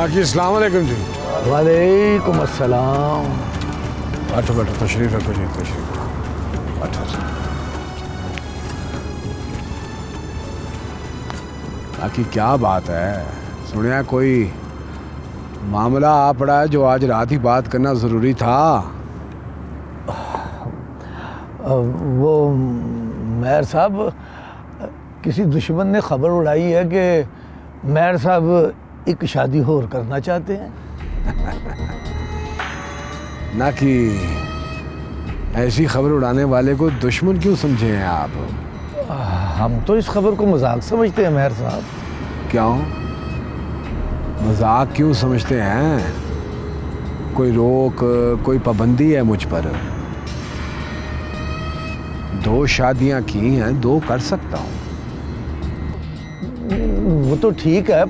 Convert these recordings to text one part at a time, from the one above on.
नाकी अस्सलाम वालेकुम जी। वालेकुम अस्सलाम। बैठो बैठो, तशरीफ रखो जी, तशरीफ बैठो। नाकी क्या बात है, सुनिया कोई मामला आ पड़ा है जो आज रात ही बात करना ज़रूरी था। वो मेहर साहब, किसी दुश्मन ने खबर उड़ाई है कि मेहर साहब एक शादी और करना चाहते हैं। ना कि ऐसी खबर उड़ाने वाले को दुश्मन क्यों समझे हैं आप? हम तो इस खबर को मजाक समझते हैं मेहर साहब। क्यों मजाक क्यों समझते हैं? कोई रोक, कोई पाबंदी है मुझ पर? 2 शादियां की हैं, 2 कर सकता हूं। वो तो ठीक है,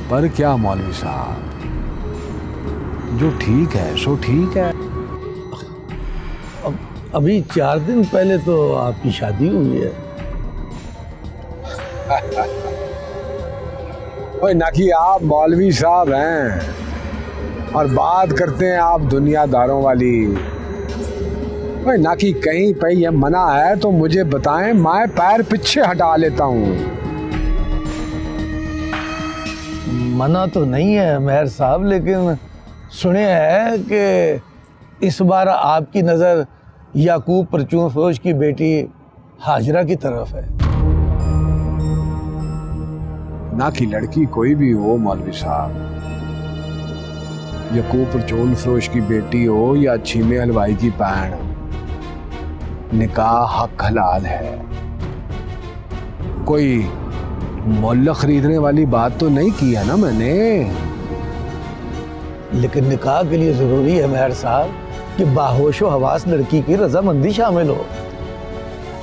पर क्या मौलवी साहब, जो ठीक है सो ठीक है। अभी 4 दिन पहले तो आपकी शादी हुई है। ओए नाकी, आप मौलवी साहब हैं और बात करते हैं आप दुनियादारों वाली। ओए नाकी, कहीं पे ये मना है तो मुझे बताएं, मैं पैर पीछे हटा लेता हूँ। मना तो नहीं है मेहर साहब, लेकिन सुने है कि इस बार आपकी नज़र याकूब परचून फरोश की बेटी हाजरा की तरफ है। ना कि लड़की कोई भी हो मौलवी साहब, याकूब परचून फरोश की बेटी हो या छीमे हलवाई की बहन, निकाह हक हलाल है। कोई मोहल्ला खरीदने वाली बात तो नहीं की है ना मैंने? लेकिन निकाह के लिए ज़रूरी है मेहर साहब कि बाहोशो हवास लड़की की रजामंदी शामिल हो।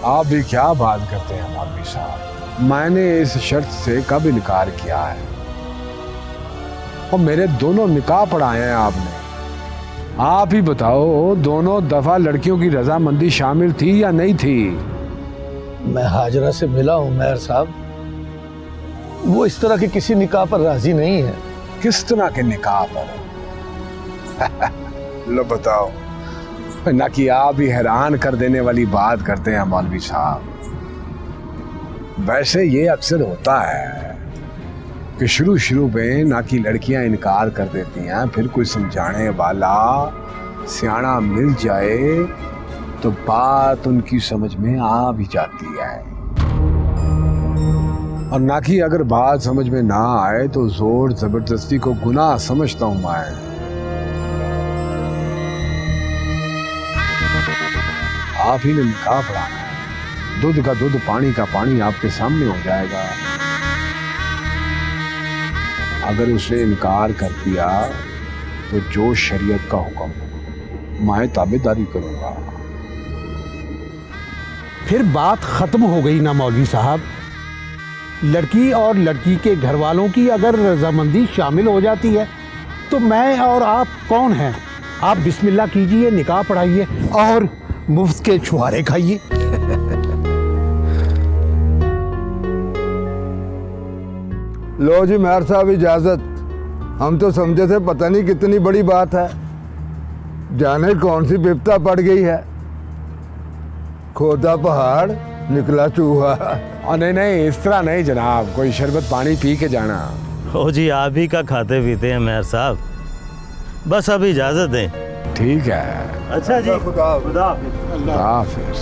आप भी क्या बात करते हैं मौलवी साहब, मैंने इस शर्त से कब इनकार किया है? और मेरे दोनों निकाह पढ़ाए हैं आपने। आप ही बताओ, दोनों दफा लड़कियों की रजामंदी शामिल थी या नहीं थी? मैं हाजरा से मिला हूँ मेहर साहब, वो इस तरह के किसी निकाह पर राजी नहीं है। किस तरह के निकाह पर? लो बताओ। ना कि आप ही हैरान कर देने वाली बात करते हैं मौलवी साहब। वैसे ये अक्सर होता है कि शुरू में ना कि लड़कियां इनकार कर देती हैं, फिर कोई समझाने वाला सियाना मिल जाए तो बात उनकी समझ में आ भी जाती है। और ना कि अगर बात समझ में ना आए तो जोर जबरदस्ती को गुनाह समझता हूं मैं। आप ही ने निकाह पढ़ाना है, दूध का दूध पानी का पानी आपके सामने हो जाएगा। अगर उसे इनकार कर दिया तो जो शरीयत का हुक्म मैं ताबेदारी करूंगा। फिर बात खत्म हो गई ना मौलवी साहब। लड़की और लड़की के घर वालों की अगर रजामंदी शामिल हो जाती है तो मैं और आप कौन हैं? आप बिस्मिल्लाह कीजिए, निकाह पढ़ाइए और मुफ्त के छुहारे खाइए। लो जी मेहर साहब, इजाज़त। हम तो समझे थे पता नहीं कितनी बड़ी बात है, जाने कौन सी विपता पड़ गई है। खोदा पहाड़ निकला चूहा। नहीं नहीं, इस तरह नहीं जनाब, कोई शरबत पानी पी के जाना। हो जी, आप ही का खाते पीते हैं मेहर साहब, बस अब इजाज़त दें। ठीक है, अच्छा जी, खुदा हाफिज।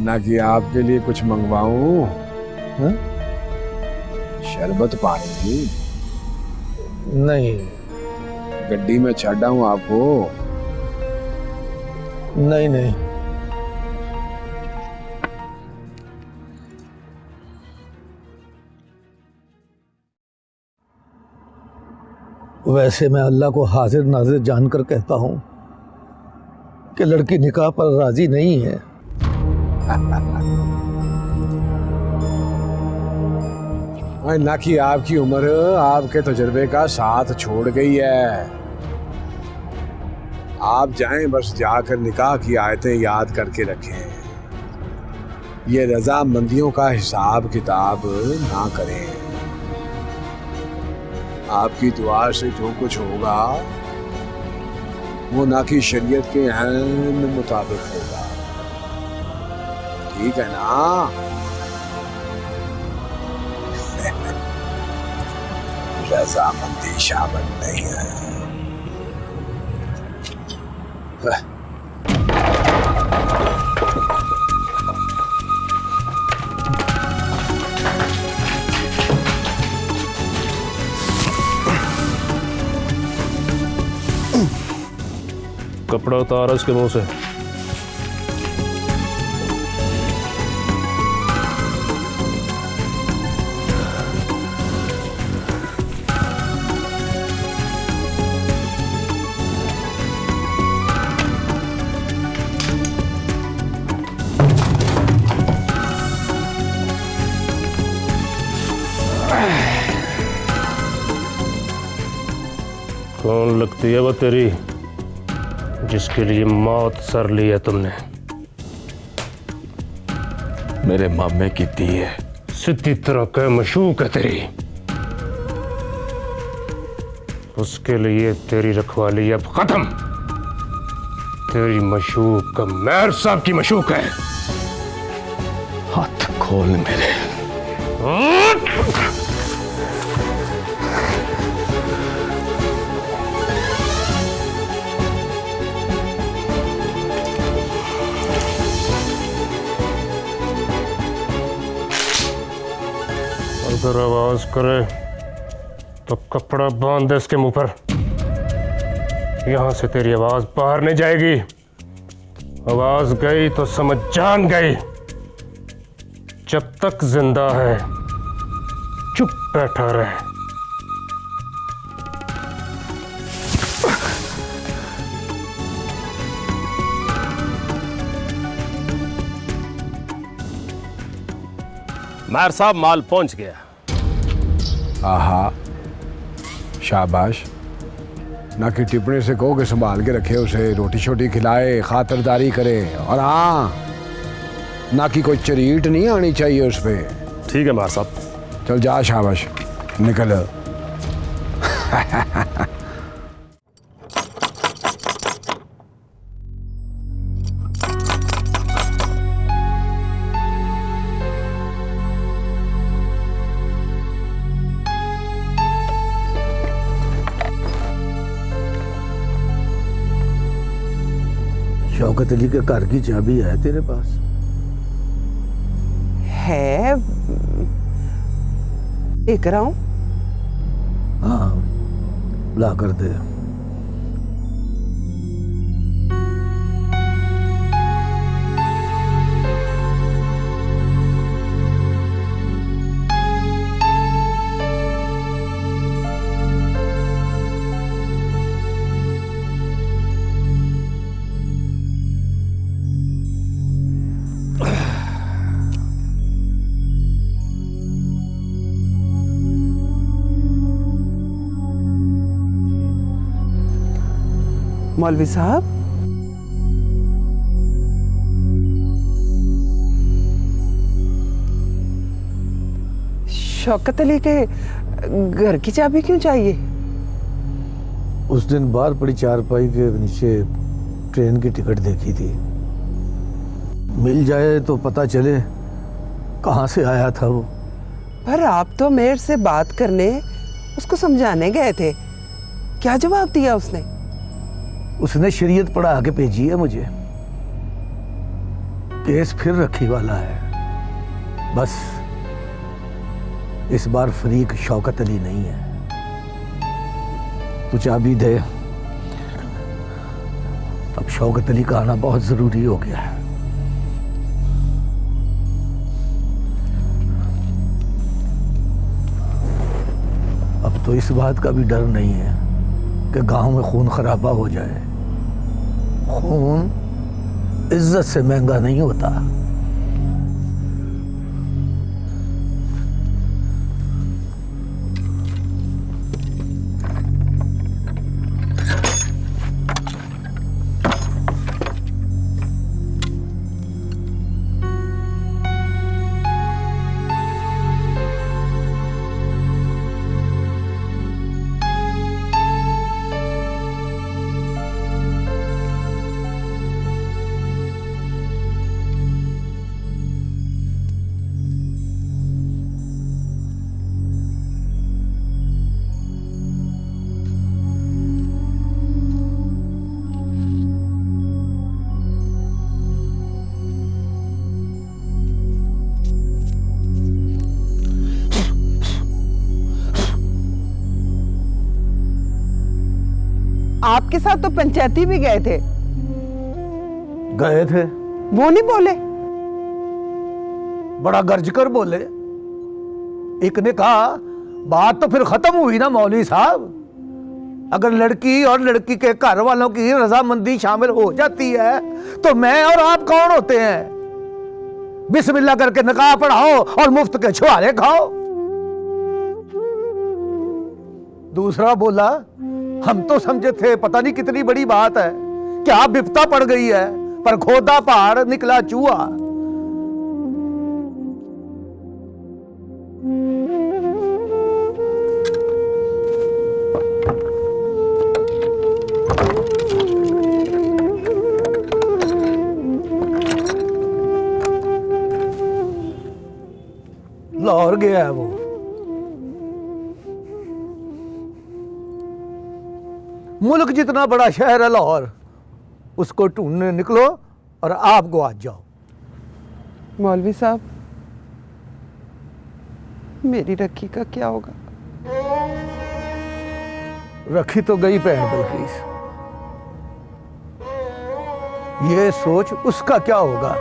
ना कि आपके लिए कुछ मंगवाऊं? शरबत पानी? नहीं गड्डी में छाड़ा हूं आपको? नहीं नहीं, वैसे मैं अल्लाह को हाजिर नाजिर जानकर कहता हूं कि लड़की निकाह पर राजी नहीं है। ना कि आपकी उम्र आपके तजुर्बे का साथ छोड़ गई है। आप जाएं, बस जाकर निकाह की आयतें याद करके रखें। ये रजामंदियों का हिसाब किताब ना करें। आपकी दुआ से जो कुछ होगा वो ना कि शरीयत के ऐन मुताबिक होगा, ठीक है ना? रजामंदी शामिल नहीं है। कपड़ा उतार उसके मुंह से। कौन लगती है वो तेरी जिसके लिए मौत सर ली है तुमने? मेरे मामे की दी है। सिद्धि तरह का मशूक है तेरी, उसके लिए तेरी रखवाली अब खत्म। तेरी मशूक का मेहर साहब की मशूक है। हाथ खोल मेरे। अगर आवाज करे तो कपड़ा बांध दे इसके मुंह पर। यहां से तेरी आवाज बाहर नहीं जाएगी। आवाज गई तो समझ जान गई। जब तक जिंदा है चुप बैठा रहे। मार साहब, माल पहुंच गया। आहा, शाबाश। ना कि टिप्पणी से कहो कि संभाल के रखे उसे, रोटी शोटी खिलाए, खातरदारी करे। और हाँ, ना कि कोई चरीट नहीं आनी चाहिए उस पे। ठीक है मार साहब। चल जा, शाबाश, निकल। शौकत अली के घर की चाबी है तेरे पास? है, देख रहा हूं। हाँ, ला कर दे। मौलवी साहब, शौकत अली के घर की चाबी क्यों चाहिए? उस दिन बाहर पड़ी चारपाई के नीचे ट्रेन की टिकट देखी थी। मिल जाए तो पता चले कहाँ से आया था वो। पर आप तो मेयर से बात करने, उसको समझाने गए थे। क्या जवाब दिया उसने? उसने शरीयत पढ़ा के भेजी है मुझे। केस फिर रखी वाला है। बस इस बार फरीक शौकत अली नहीं है। तू चाबी दे। अब शौकत अली का आना बहुत जरूरी हो गया है। अब तो इस बात का भी डर नहीं है कि गांव में खून खराबा हो जाए। खून इज्जत से महंगा नहीं होता। आपके साथ तो पंचायती भी गए थे। गए थे? वो नहीं बोले? बड़ा गर्ज कर बोले। एक ने कहा बात तो फिर खत्म हुई ना मौलवी साहब। अगर लड़की और लड़की के घर वालों की रजामंदी शामिल हो जाती है तो मैं और आप कौन होते हैं? बिस्मिल्लाह करके निकाह पढ़ाओ और मुफ्त के छुआरे खाओ। दूसरा बोला हम तो समझे थे पता नहीं कितनी बड़ी बात है, क्या विपता पड़ गई है, पर खोदा पहाड़ निकला चूहा। लाहौर गया है वो। मुल्क जितना बड़ा शहर है लाहौर, उसको ढूंढने निकलो और आप गवाच जाओ। मौलवी साहब, मेरी रखी का क्या होगा? रखी तो गई बहन बल्कीस, ये सोच उसका क्या होगा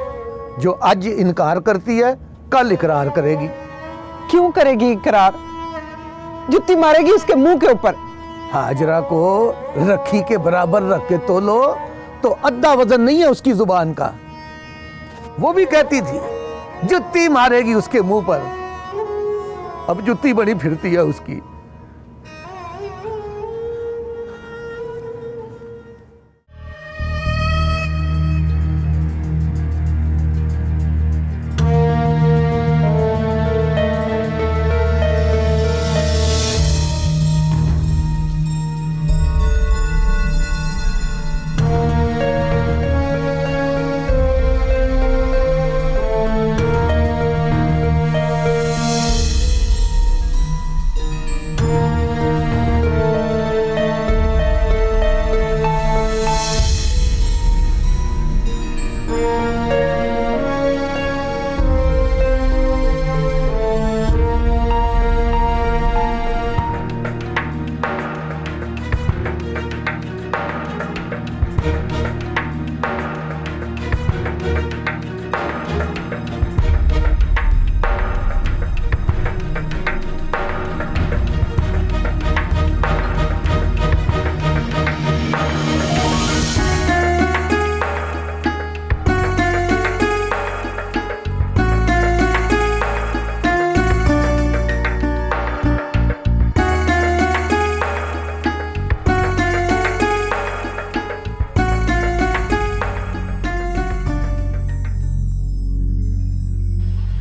जो आज इनकार करती है कल इकरार करेगी। क्यों करेगी इकरार? जुत्ती मारेगी उसके मुंह के ऊपर। हाजरा को रखी के बराबर रख के तोलो तो अद्धा वजन नहीं है उसकी जुबान का। वो भी कहती थी जुत्ती मारेगी उसके मुंह पर, अब जुत्ती बनी फिरती है उसकी।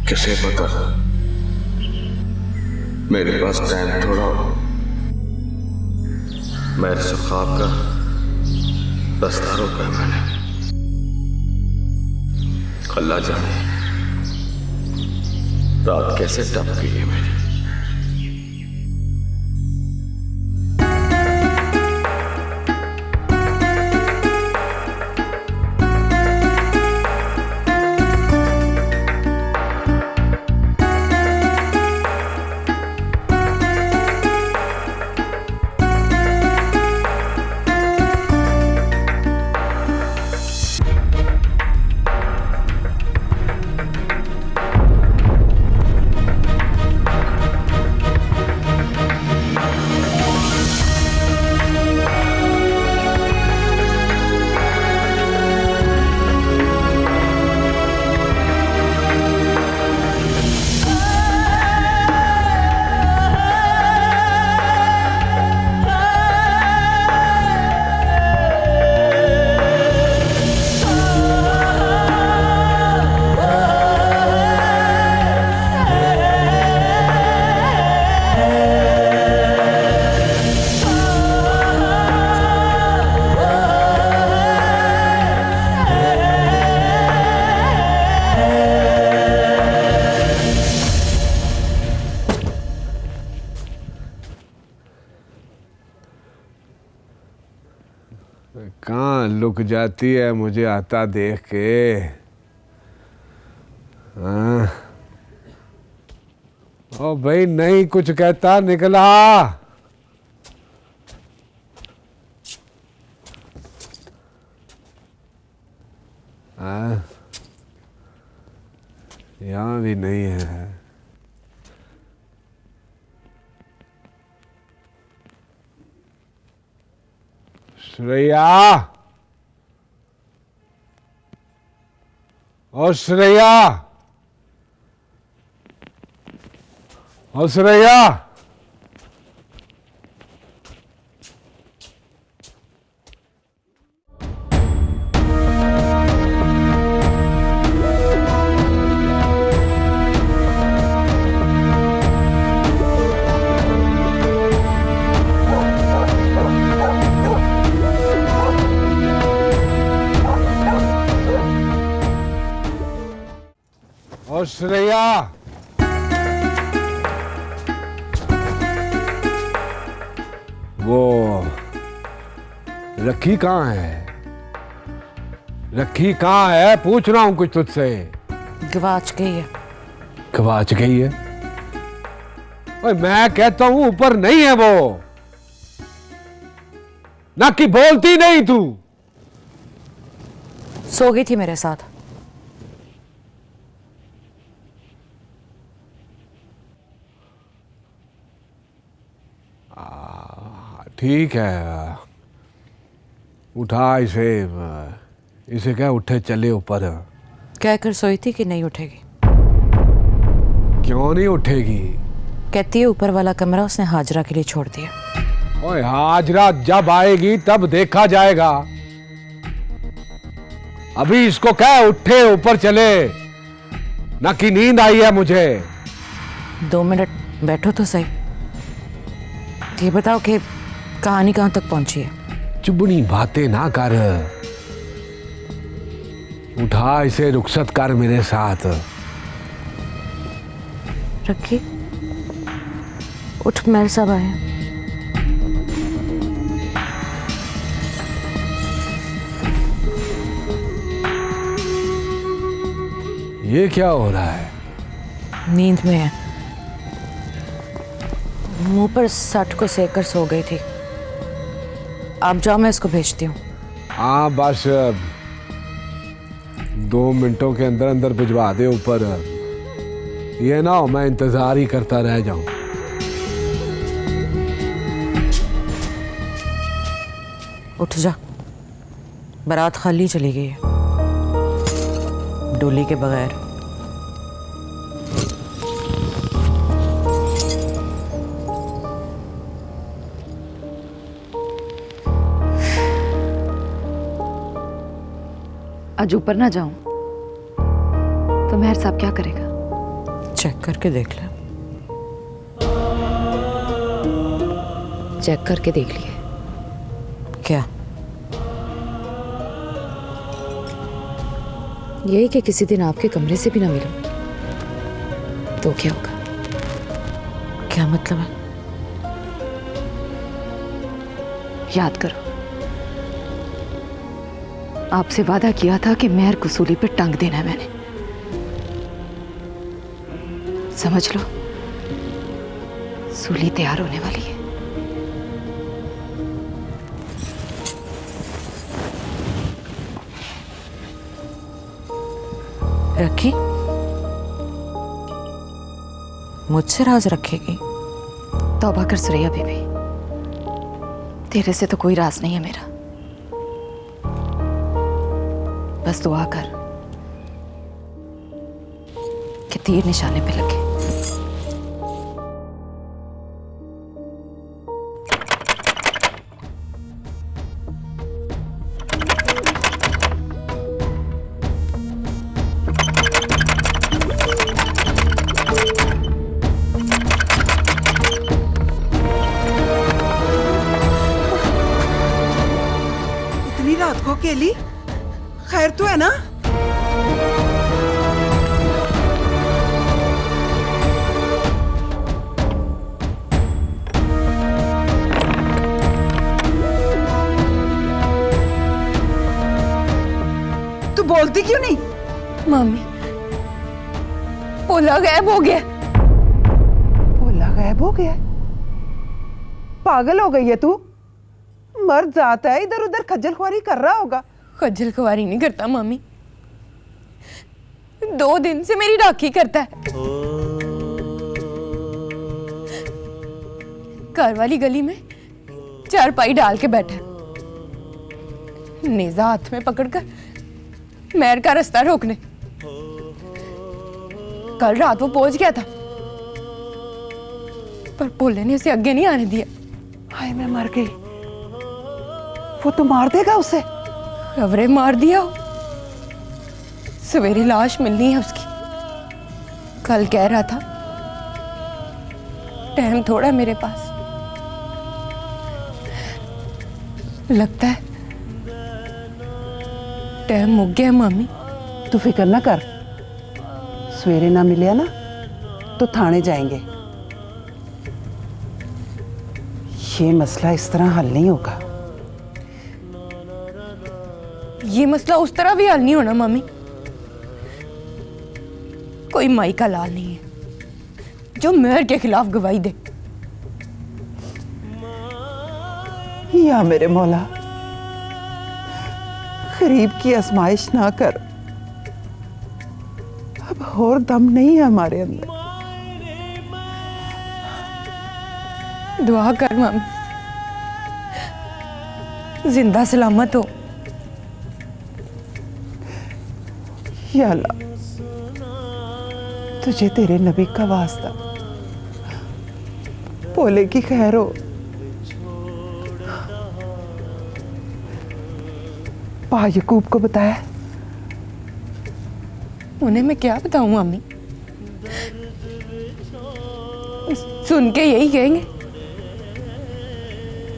किसे पता, मेरे पास टाइम थोड़ा हो। मेरे से ख्वाब का रास्ता रोका मैंने। अल्लाह जाने रात कैसे टप गई है मेरी। कहाँ लुक जाती है मुझे आता देख के। हाँ। ओ भाई नहीं कुछ कहता निकला। यहाँ भी नहीं है। श्रेया, ओ श्रेया, ओ श्रेया, ओ श्रेया, वो रखी कहाँ है? रखी कहाँ है? पूछ रहा हूं कुछ तुझसे। गवाच गई है। गवाच गई है? ओए मैं कहता हूं ऊपर नहीं है वो। ना कि बोलती नहीं तू। सो गई थी मेरे साथ। ठीक है, उठा इसे क्या, उठे चले ऊपर। कहकर सोई थी कि नहीं उठेगी। क्यों नहीं उठेगी? कहती है ऊपर वाला कमरा उसने हाजरा के लिए छोड़ दिया। ओए हाजरा जब आएगी तब देखा जाएगा। अभी इसको क्या उठे ऊपर चले, ना कि नींद आई है मुझे। 2 मिनट बैठो तो सही। ये बताओ कि कहानी कहां तक पहुंची है? चुबनी बातें ना कर, उठा इसे, रुखसत कर मेरे साथ। रखी, उठ, मेरे साहब आए। ये क्या हो रहा है? नींद में है। मुंह पर सट को सेक कर सो गई थी। आप जाओ, मैं इसको भेजती हूँ। हाँ बस 2 मिनटों के अंदर अंदर भिजवा दे ऊपर। ये ना हो मैं इंतजार ही करता रह जाऊं। उठ जा, बारात खाली चली गई है, डोली के बगैर। आज ऊपर ना जाऊं तो मेहर साहब क्या करेगा? चेक करके देख ले। चेक करके देख लिए। क्या? यही कि किसी दिन आपके कमरे से भी ना मिलूं तो क्या होगा? क्या मतलब है? याद करो, आपसे वादा किया था कि मेहर को सूली पे टांग देना है मैंने। समझ लो, सूली तैयार होने वाली है। रखी, मुझसे राज रखेगी? तौबा कर सुरैया बीबी, तेरे से तो कोई राज नहीं है मेरा। बस दुआ कर कि तीर निशाने पे लगे। इतनी रात को अकेली? खैर तो है ना? तू बोलती क्यों नहीं? मम्मी, पोला गायब हो गया। पोला गायब हो गया? पागल हो गई है तू? मर्द जाता है इधर उधर खज्जल खुआरी कर रहा होगा। खज्जल खुआरी नहीं करता मम्मी, 2 दिन से मेरी राखी करता है। घर वाली गली में चारपाई डाल के बैठा है, नेजा हाथ में पकड़कर महर का रास्ता रोकने। कल रात वो पहुंच गया था, पर भोले ने उसे आगे नहीं आने दिया। हाय मैं मर गई। वो तो मार देगा उसे। खबरें मार दिया हो। सवेरे लाश मिलनी है उसकी। कल कह रहा था टाइम थोड़ा मेरे पास। लगता है टाइम मुक गया मामी। तू फिक्र ना कर, सवेरे ना मिले ना तो थाने जाएंगे। ये मसला इस तरह हल नहीं होगा। ये मसला उस तरह भी हल नहीं होना मामी। कोई माई का लाल नहीं है जो मेहर के खिलाफ गवाही दे। या मेरे मौला, गरीब की आजमाइश ना कर। अब और दम नहीं है हमारे अंदर। दुआ कर मामी, जिंदा सलामत हो। या अल्लाह, तुझे तेरे नबी का वास्ता, भोले की खैर हो। पा यकूब को बताया? उन्हें मैं क्या बताऊं मामी, सुन के यही कहेंगे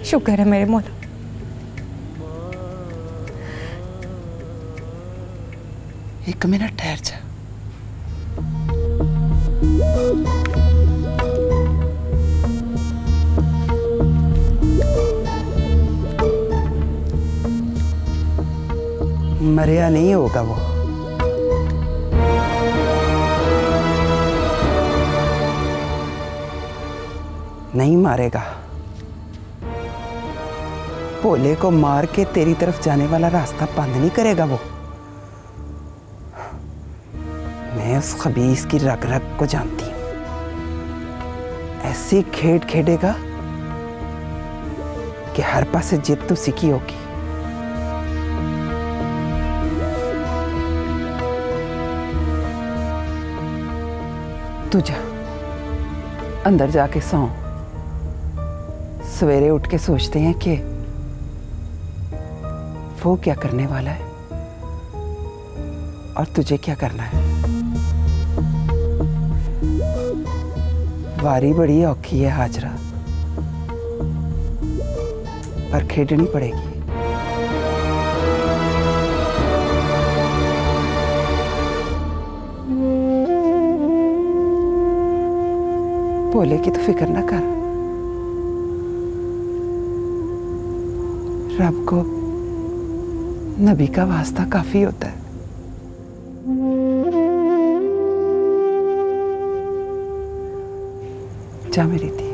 शुक्र है मेरे मौला। एक मिनट ठहर जा। मरिया नहीं होगा वो। नहीं मारेगा। भोले को मार के तेरी तरफ जाने वाला रास्ता बंद नहीं करेगा वो। मैं उस खबीस की रग रग को जानती हूं। ऐसी खेड खेडेगा कि हर पासे जिद तो सीखी होगी। तू जा, अंदर जाके सौ। सवेरे उठ के सोचते हैं कि वो क्या करने वाला है और तुझे क्या करना है। वारी बड़ी औखी है हाजरा, पर खेडनी पड़ेगी। भोले की तो फिक्र ना कर। रब को नबी का वास्ता काफी होता है। जा मेरी थी।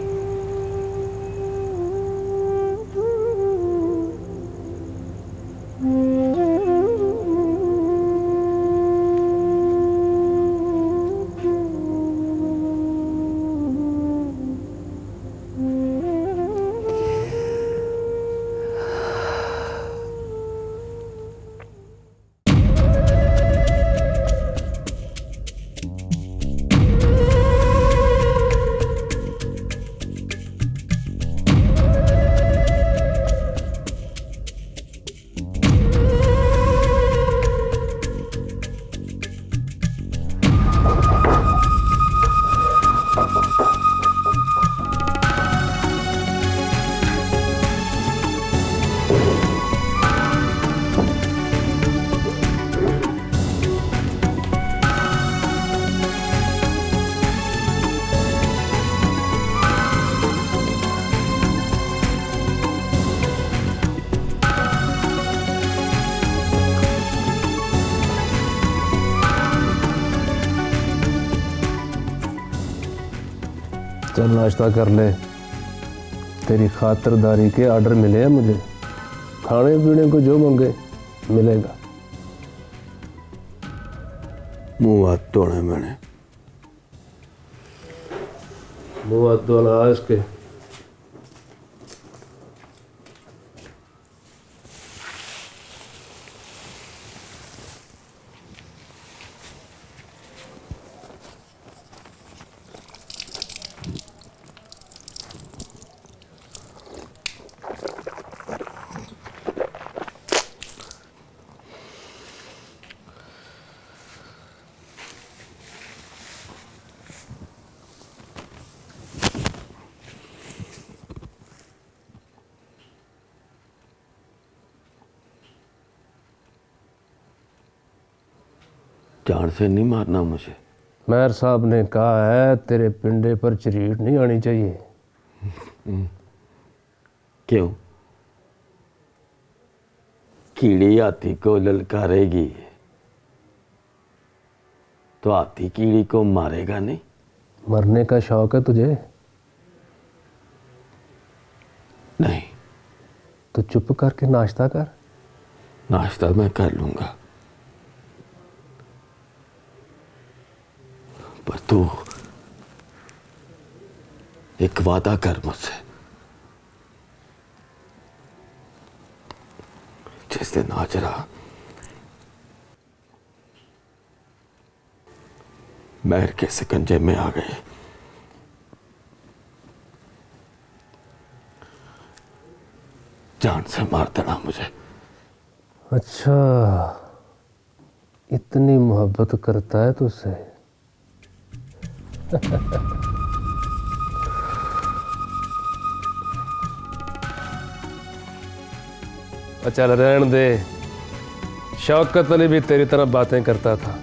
चल नाश्ता कर ले। तेरी खातिरदारी के ऑर्डर मिले हैं मुझे। खाने पीने को जो मांगे मिलेगा। मुंह हाथ धोने मैंने। मुंह हाथ धोना इसके। जान से नहीं मारना मुझे। मेयर साहब ने कहा है तेरे पिंडे पर चरीट नहीं आनी चाहिए। क्यों? कीड़ी हाथी को ललकारेगी तो हाथी कीड़ी को मारेगा नहीं। मरने का शौक है तुझे? नहीं। तो चुप करके नाश्ता कर। नाश्ता मैं कर लूंगा, पर तू एक वादा कर मुझसे। जिस दिन हाजरा महर के शिकंजे में आ गए, जान से मार देना मुझे। अच्छा, इतनी मोहब्बत करता है तुझसे? चल रहने दे। शौकत अली भी तेरी तरह बातें करता था।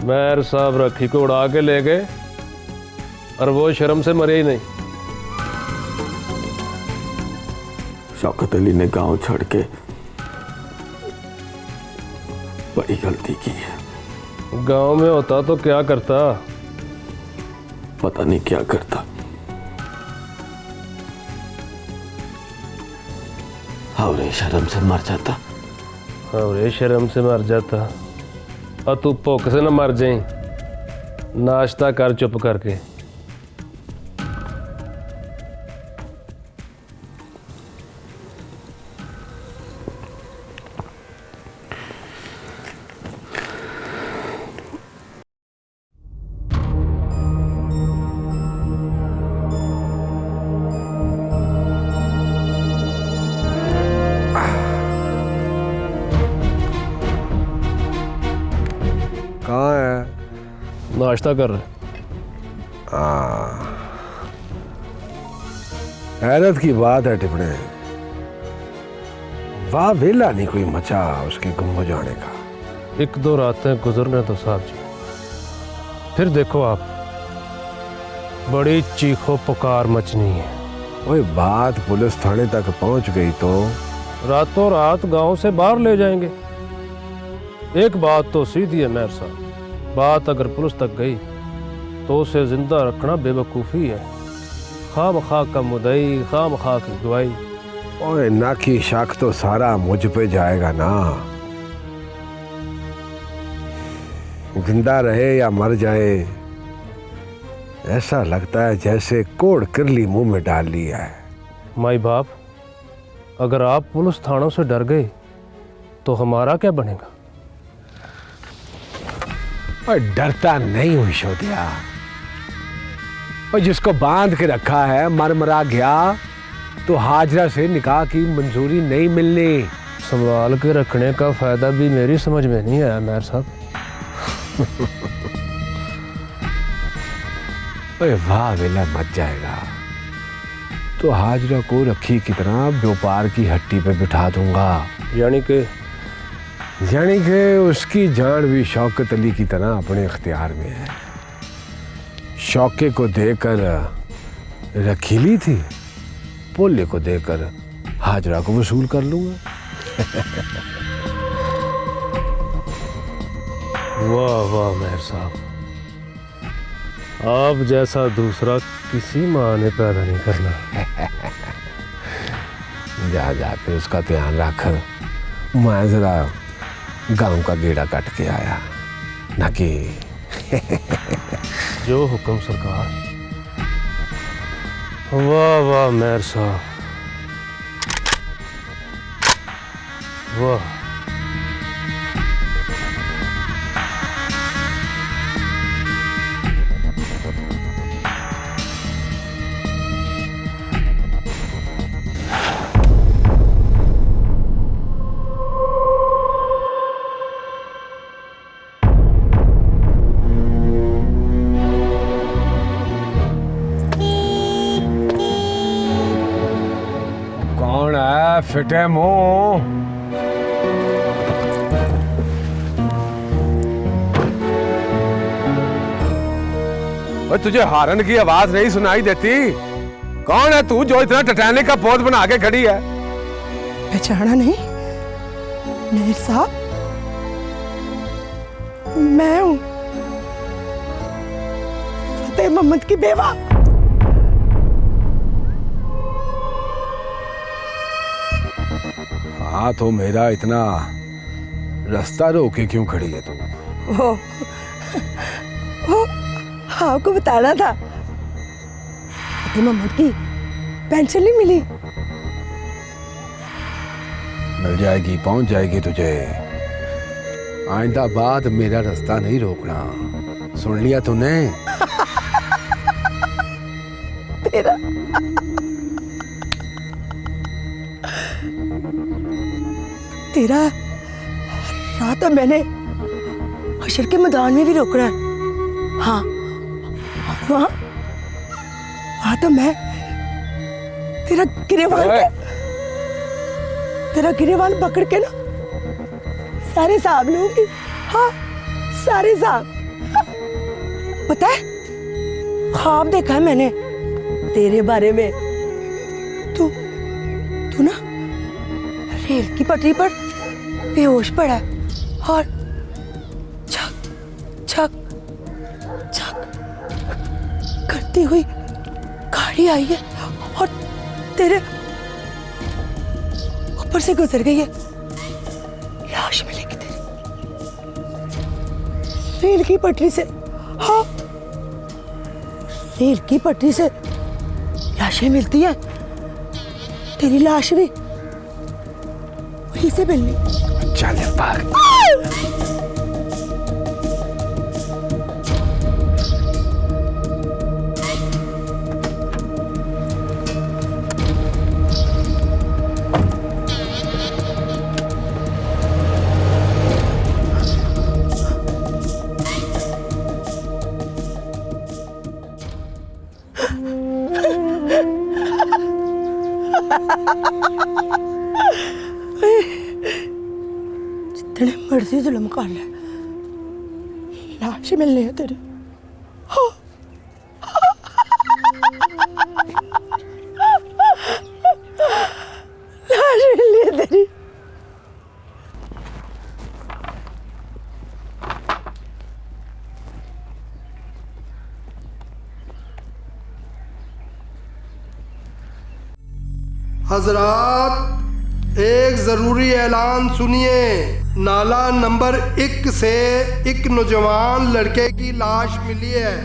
मेयर साहब रखी को उड़ा के ले गए और वो शर्म से मरे ही नहीं। शौकत अली ने गांव छोड़ के बड़ी गलती की है। गांव में होता तो क्या करता? पता नहीं क्या करता। और शर्म से मर जाता। और शर्म से मर जाता। और तू भुख से न मर जाए। नाश्ता कर चुप करके। कहाँ है? नाश्ता कर रहे। हैरत की बात है टिपणे, वाह वेला नहीं कोई मचा उसके गुम हो जाने का। एक दो रातें गुजरने तो साहब जी, फिर देखो आप, बड़ी चीखो पुकार मचनी है। ओए बात पुलिस थाने तक पहुंच गई तो रातों रात गांव से बाहर ले जाएंगे। एक बात तो सीधी है मेयर साहब, बात अगर पुलिस तक गई तो उसे जिंदा रखना बेवकूफ़ी है। खामखा का मुदई, खामखा की गवाही। ओए ना की शक तो सारा मुझ पे जाएगा ना। जिंदा रहे या मर जाए, ऐसा लगता है जैसे कोड़ किरली मुंह में डाल लिया है। माई बाप, अगर आप पुलिस थानों से डर गए तो हमारा क्या बनेगा? और डरता नहीं हूं शोधिया, और जिसको बांध के रखा है मर मरा गया तो हाजरा से निकाह की मंजूरी नहीं मिलनी। संभाल के रखने का फायदा भी मेरी समझ में नहीं आया मेयर साहब। ओए वाह वेला मच जाएगा तो हाजरा को रखी की तरह व्यापार की हट्टी पे बिठा दूंगा। यानी कि उसकी जान भी शौकत अली की तरह अपने इख्तियार में है। शौके को देकर रखीली थी, पोले को देकर हाजरा को वसूल कर लूंगा। वाह वाह मेयर साहब, आप जैसा दूसरा किसी माँ ने पैदा नहीं करना। जा जाके उसका ध्यान रख, मैं जरा गांव का गेड़ा काट के आया ना कि जो हुक्म सरकार। वाह वाह मेयर साहब, वाह। कौन है फिटे मुंह? तुझे हारन की आवाज नहीं सुनाई देती? कौन है तू जो इतना टटैनिक का पौध बना के खड़ी है? पहचाना नहीं मेयर साहब? मैं हूं फतेह मोहम्मद की बेवा। हाँ तो मेरा इतना रास्ता रोके क्यों खड़ी है तू? वो आपको बताना था, फतेह मोहम्मद की पेंशन नहीं मिली। मिल जाएगी, पहुंच जाएगी तुझे। आइंदा बाद मेरा रास्ता नहीं रोकना, सुन लिया तूने? तेरा तेरा रात मैंने हशर के मैदान में भी रोकना है। हाँ, वहाँ तो मैं तेरा गिरेबान पकड़ के ना सारे हिसाब लूंगी। हाँ, सारे हिसाब। पता है, ख्वाब देखा है मैंने तेरे बारे में। तू ना रेल की पटरी पर बेहोश पड़ा है और छक छक छक करती हुई गाड़ी आई है और तेरे ऊपर से गुजर गई है। लाश मिलेगी तेरी रेल की पटरी से। हाँ, रेल की पटरी से लाशें मिलती हैं। तेरी लाश भी वहीं से मिलनी। चल भाग। जितने मर्जी जुल्म कर ले, लाश मिलनी है तेरे। हाँ। लाश मिलनी है तेरी। हजरात, एक जरूरी ऐलान सुनिए। नाला नंबर 1 से एक नौजवान लड़के की लाश मिली है।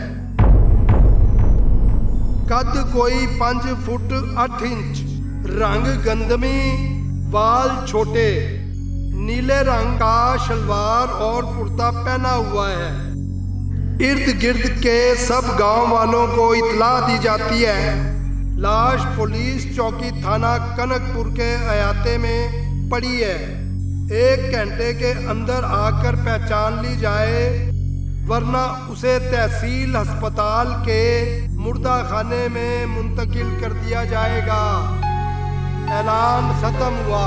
कद कोई 5 फुट 8 इंच, रंग गंदमी, बाल छोटे, नीले रंग का शलवार और कुर्ता पहना हुआ है। इर्द गिर्द के सब गांव वालों को इतला दी जाती है। लाश पुलिस चौकी थाना कनकपुर के अयाते में पड़ी है। 1 घंटे के अंदर आकर पहचान ली जाए, वरना उसे तहसील अस्पताल के मुर्दा खाने में मुंतकिल कर दिया जाएगा। ऐलान खत्म हुआ।